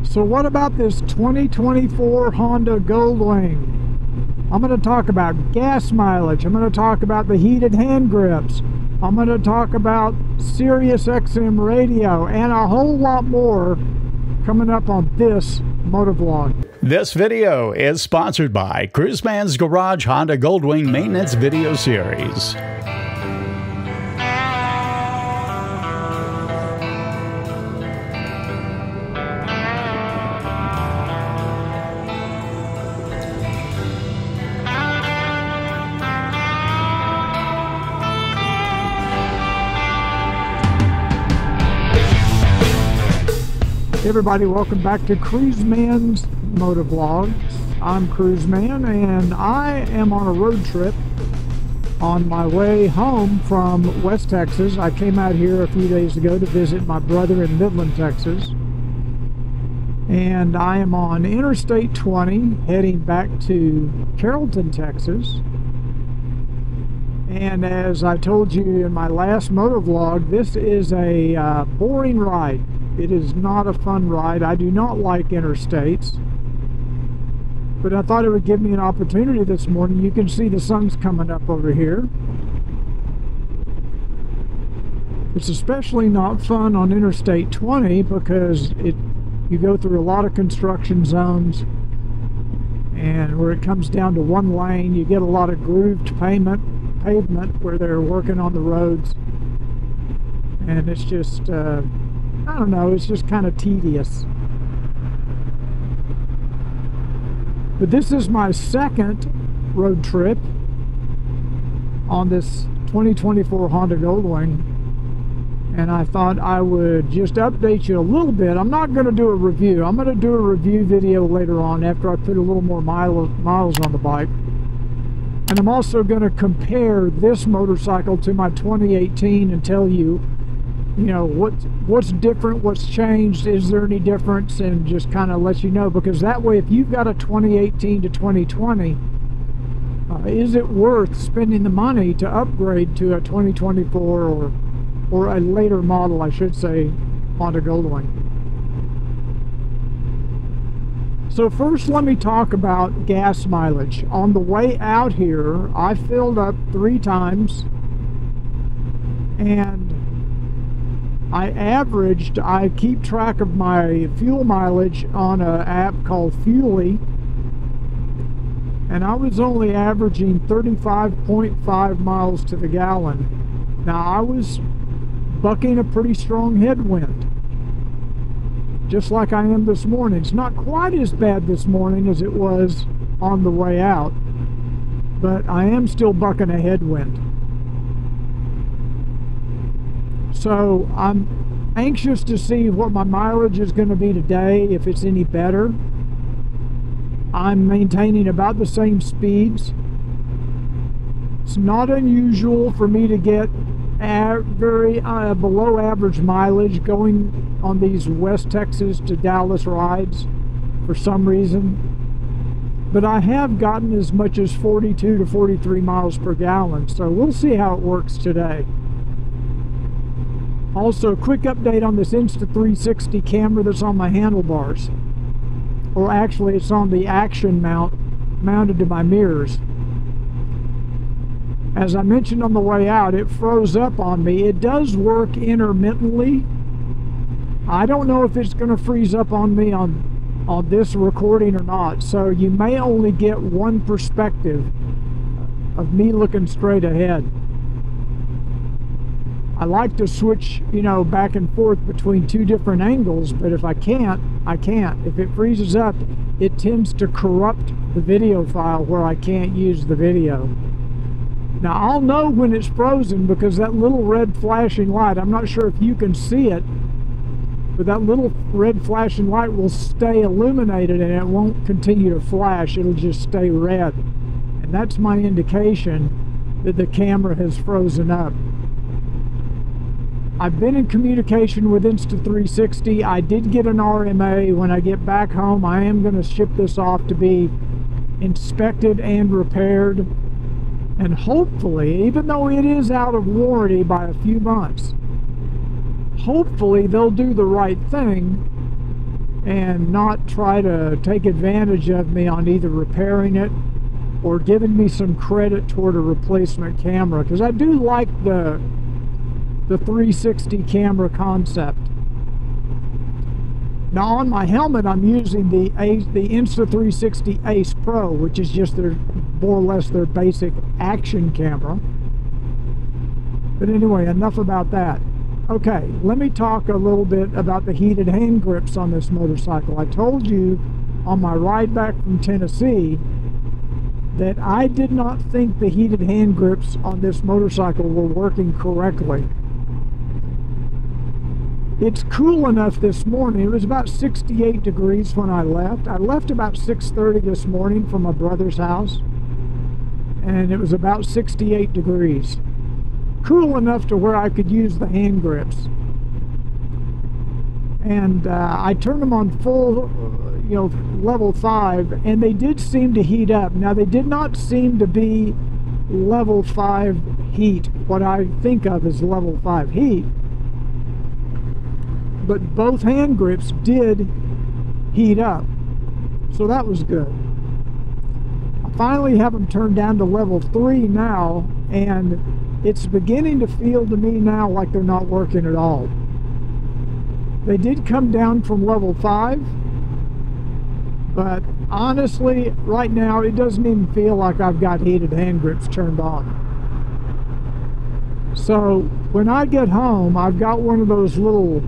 So what about this 2024 Honda Goldwing? I'm going to talk about gas mileage. I'm going to talk about the heated hand grips. I'm going to talk about Sirius XM radio and a whole lot more coming up on this MOTOVLOG. This video is sponsored by Cruiseman's Garage Honda Goldwing Maintenance Video Series. Hey everybody, welcome back to Cruiseman's MOTOVLOG. I'm Cruiseman and I am on a road trip on my way home from West Texas. I came out here a few days ago to visit my brother in Midland, Texas. And I am on Interstate 20 heading back to Carrollton, Texas. And as I told you in my last MOTOVLOG, this is a boring ride. It is not a fun ride. I do not like interstates. But I thought it would give me an opportunity this morning. You can see the sun's coming up over here. It's especially not fun on Interstate 20 because you go through a lot of construction zones. And where it comes down to one lane, you get a lot of grooved pavement where they're working on the roads. And it's just... I don't know, it's just kind of tedious. But this is my second road trip on this 2024 Honda Goldwing, and I thought I would just update you a little bit. I'm not going to do a review. I'm going to do a review video later on after I put a little more miles on the bike. And I'm also going to compare this motorcycle to my 2018 and tell you, you know, what's different, what's changed, is there any difference, and just kind of let you know, because that way if you've got a 2018 to 2020, is it worth spending the money to upgrade to a 2024 or a later model, I should say, Honda Goldwing. So first let me talk about gas mileage. On the way out here I filled up 3 times and I keep track of my fuel mileage on an app called Fuely, and I was only averaging 35.5 miles to the gallon. Now I was bucking a pretty strong headwind, just like I am this morning. It's not quite as bad this morning as it was on the way out, but I am still bucking a headwind. So I'm anxious to see what my mileage is going to be today, if it's any better. I'm maintaining about the same speeds. It's not unusual for me to get very below average mileage going on these West Texas to Dallas rides for some reason. But I have gotten as much as 42 to 43 miles per gallon, so we'll see how it works today. Also, quick update on this Insta360 camera that's on my handlebars. Or actually, it's on the action mount mounted to my mirrors. As I mentioned on the way out, it froze up on me. It does work intermittently. I don't know if it's going to freeze up on me on this recording or not. So you may only get one perspective of me looking straight ahead. I like to switch, you know, back and forth between 2 different angles, but if I can't, I can't. If it freezes up, it tends to corrupt the video file where I can't use the video. Now, I'll know when it's frozen because that little red flashing light, I'm not sure if you can see it, but that little red flashing light will stay illuminated and it won't continue to flash. It'll just stay red. And that's my indication that the camera has frozen up. I've been in communication with Insta360. I did get an RMA. When I get back home, I am going to ship this off to be inspected and repaired. And hopefully, even though it is out of warranty by a few months, hopefully they'll do the right thing and not try to take advantage of me on either repairing it or giving me some credit toward a replacement camera, because I do like the 360 camera concept. Now on my helmet I'm using the Insta360 Ace Pro, which is just their more or less their basic action camera. But anyway, enough about that. Okay, let me talk a little bit about the heated hand grips on this motorcycle. I told you on my ride back from Tennessee that I did not think the heated hand grips on this motorcycle were working correctly. It's cool enough this morning. It was about 68 degrees when I left. I left about 6:30 this morning from my brother's house, and it was about 68 degrees. Cool enough to where I could use the hand grips. And I turned them on full, level 5, and they did seem to heat up. Now, they did not seem to be level 5 heat, what I think of as level 5 heat. But both hand grips did heat up, so that was good. I finally have them turned down to level 3 now, and it's beginning to feel to me now like they're not working at all. They did come down from level 5, but honestly, right now, it doesn't even feel like I've got heated hand grips turned on. So when I get home, I've got one of those little,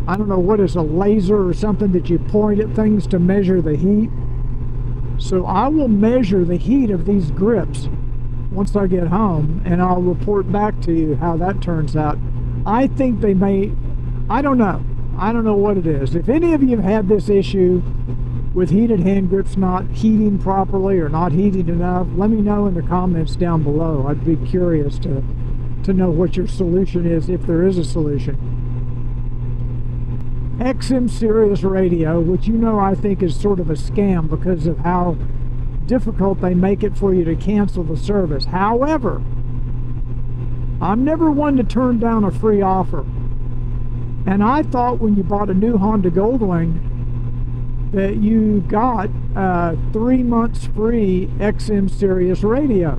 I don't know what is, a laser or something that you point at things to measure the heat. So I will measure the heat of these grips once I get home, and I'll report back to you how that turns out. I think they may, I don't know what it is. If any of you have had this issue with heated hand grips not heating properly or not heating enough, let me know in the comments down below. I'd be curious to know what your solution is, if there is a solution. XM Sirius Radio, which I think is sort of a scam because of how difficult they make it for you to cancel the service. However, I'm never one to turn down a free offer. And I thought when you bought a new Honda Goldwing that you got 3 months free XM Sirius Radio.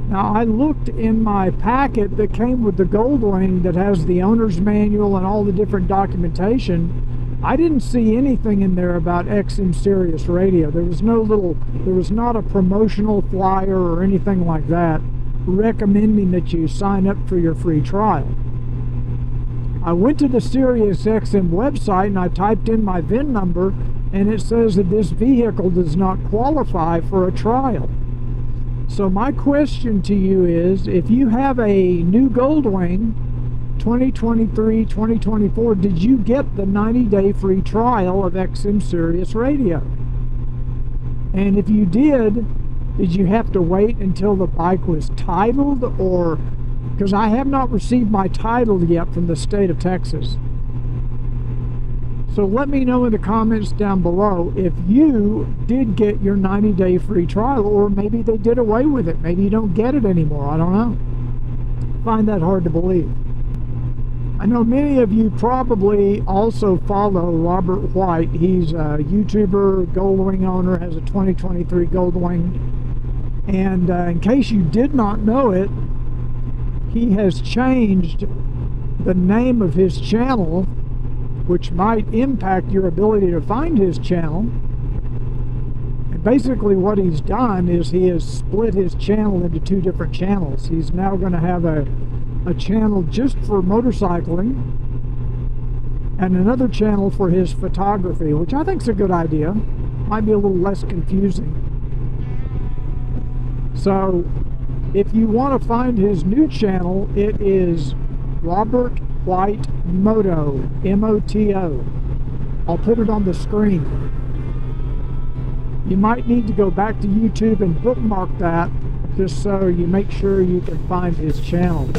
Now, I looked in my packet that came with the Goldwing that has the owner's manual and all the different documentation. I didn't see anything in there about XM Sirius Radio. There was not a promotional flyer or anything like that recommending that you sign up for your free trial. I went to the SiriusXM website and I typed in my VIN number, and it says that this vehicle does not qualify for a trial. So my question to you is, if you have a new Goldwing 2023, 2024, did you get the 90-day free trial of XM Sirius Radio? And if you did you have to wait until the bike was titled, or because I have not received my title yet from the state of Texas. So let me know in the comments down below if you did get your 90-day free trial, or maybe they did away with it. Maybe you don't get it anymore. I don't know. I find that hard to believe. I know many of you probably also follow Robert White. He's a YouTuber, Goldwing owner, has a 2023 Goldwing. And in case you did not know it, he has changed the name of his channel, which might impact your ability to find his channel. And basically what he's done is he has split his channel into 2 different channels. He's now going to have a channel just for motorcycling and another channel for his photography, which I think is a good idea. Might be a little less confusing. So if you want to find his new channel, it is Robert White Moto, M-O-T-O. I'll put it on the screen. You might need to go back to YouTube and bookmark that, just so you make sure you can find his channel.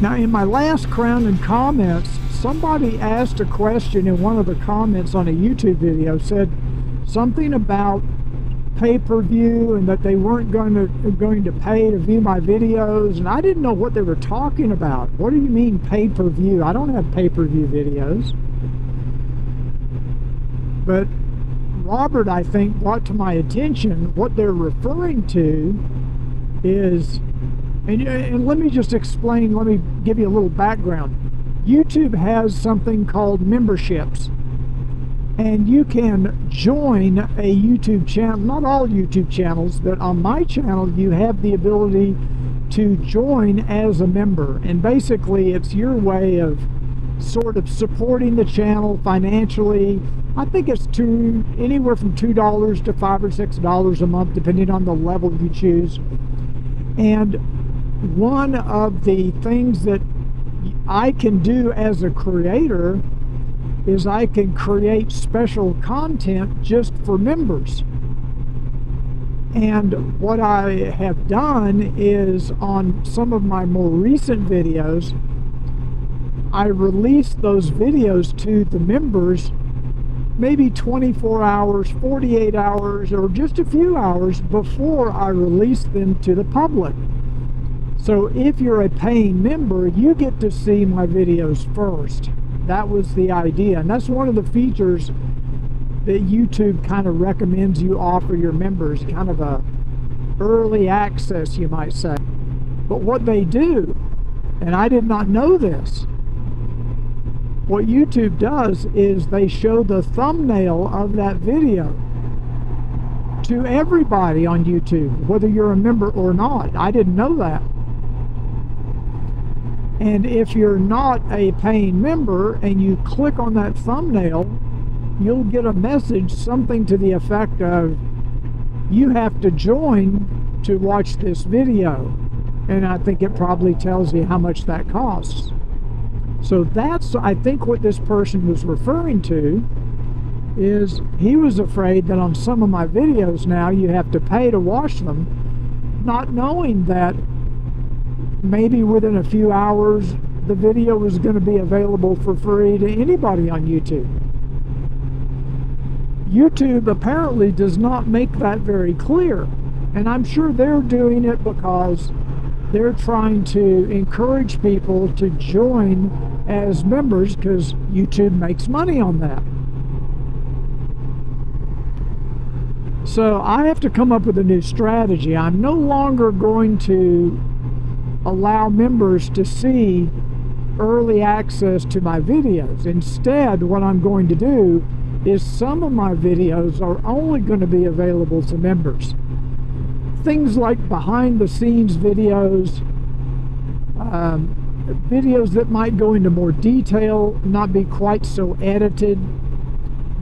Now, in my last Crown and Comments somebody asked a question in one of the comments on a YouTube video, said something about pay-per-view and that they weren't going to pay to view my videos, and I didn't know what they were talking about. What do you mean pay-per-view? I don't have pay-per-view videos. But Robert, I think, brought to my attention what they're referring to is, and let me just explain, let me give you a little background. YouTube has something called memberships, and you can join a YouTube channel. Not all YouTube channels, but on my channel you have the ability to join as a member, and basically it's your way of sort of supporting the channel financially. I think it's anywhere from $2 to $5 or $6 a month, depending on the level you choose. And one of the things that I can do as a creator is I can create special content just for members. And what I have done is, on some of my more recent videos, I release those videos to the members maybe 24 hours, 48 hours, or just a few hours before I release them to the public. So if you're a paying member, you get to see my videos first. That was the idea, and that's one of the features that YouTube kind of recommends you offer your members, kind of a early access, you might say. But what they do, and I did not know this, what YouTube does is they show the thumbnail of that video to everybody on YouTube, whether you're a member or not. I didn't know that. And if you're not a paying member and you click on that thumbnail, you'll get a message, something to the effect of, you have to join to watch this video. And I think it probably tells you how much that costs. So that's, I think, what this person was referring to, is he was afraid that on some of my videos now you have to pay to watch them, not knowing that maybe within a few hours the video was going to be available for free to anybody on YouTube. YouTube apparently does not make that very clear, and I'm sure they're doing it because they're trying to encourage people to join as members, because YouTube makes money on that. So I have to come up with a new strategy. I'm no longer going to allow members to see early access to my videos. Instead, what I'm going to do is some of my videos are only going to be available to members. Things like behind the scenes videos, videos that might go into more detail, not be quite so edited.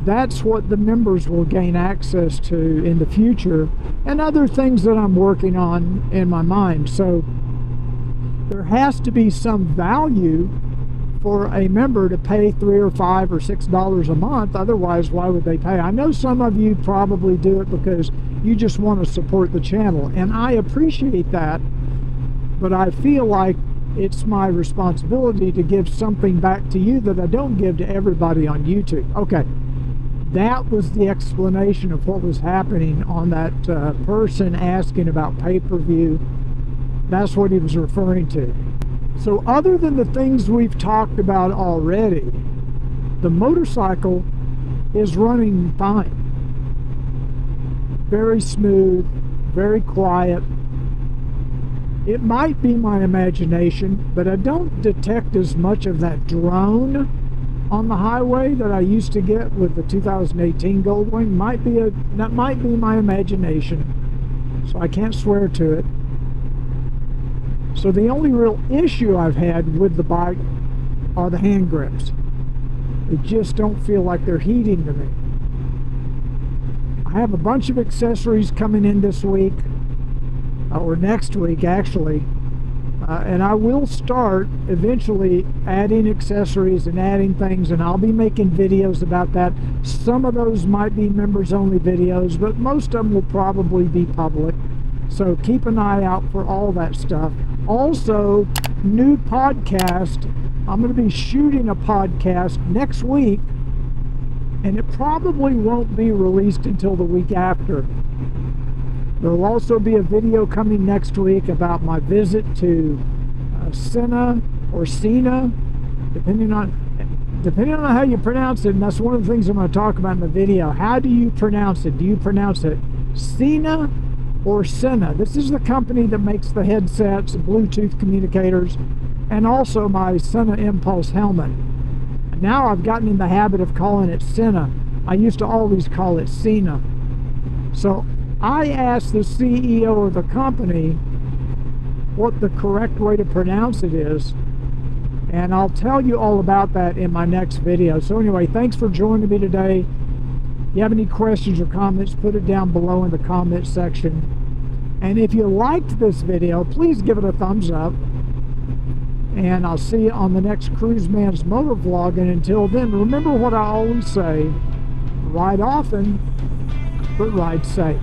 That's what the members will gain access to in the future, and other things that I'm working on in my mind. So there has to be some value for a member to pay $3 or $5 or $6 a month. Otherwise, why would they pay? I know some of you probably do it because you just want to support the channel, and I appreciate that, but I feel like it's my responsibility to give something back to you that I don't give to everybody on YouTube. Okay, that was the explanation of what was happening on that person asking about pay-per-view. That's what he was referring to. So other than the things we've talked about already, the motorcycle is running fine. Very smooth, very quiet. It might be my imagination, but I don't detect as much of that drone on the highway that I used to get with the 2018 Goldwing. That might be my imagination, so I can't swear to it. So the only real issue I've had with the bike are the hand grips. They just don't feel like they're heating to me. I have a bunch of accessories coming in this week, or next week actually, and I will start eventually adding accessories and adding things, and I'll be making videos about that. Some of those might be members only videos, but most of them will probably be public, so keep an eye out for all that stuff. Also, new podcast I'm going to be shooting a podcast next week, and it probably won't be released until the week after. There will also be a video coming next week about my visit to Sena or Sena, depending on how you pronounce it, and that's one of the things I'm going to talk about in the video. How do you pronounce it? Do you pronounce it Sena or Sena? This is the company that makes the headsets, Bluetooth communicators, and also my Sena Impulse helmet. Now I've gotten in the habit of calling it Sena. I used to always call it Sena. So I asked the CEO of the company what the correct way to pronounce it is, and I'll tell you all about that in my next video. So anyway, thanks for joining me today. If you have any questions or comments, put it down below in the comment section. And if you liked this video, please give it a thumbs up. And I'll see you on the next Cruiseman's MOTOVLOG. And until then, remember what I always say: ride often, but ride safe.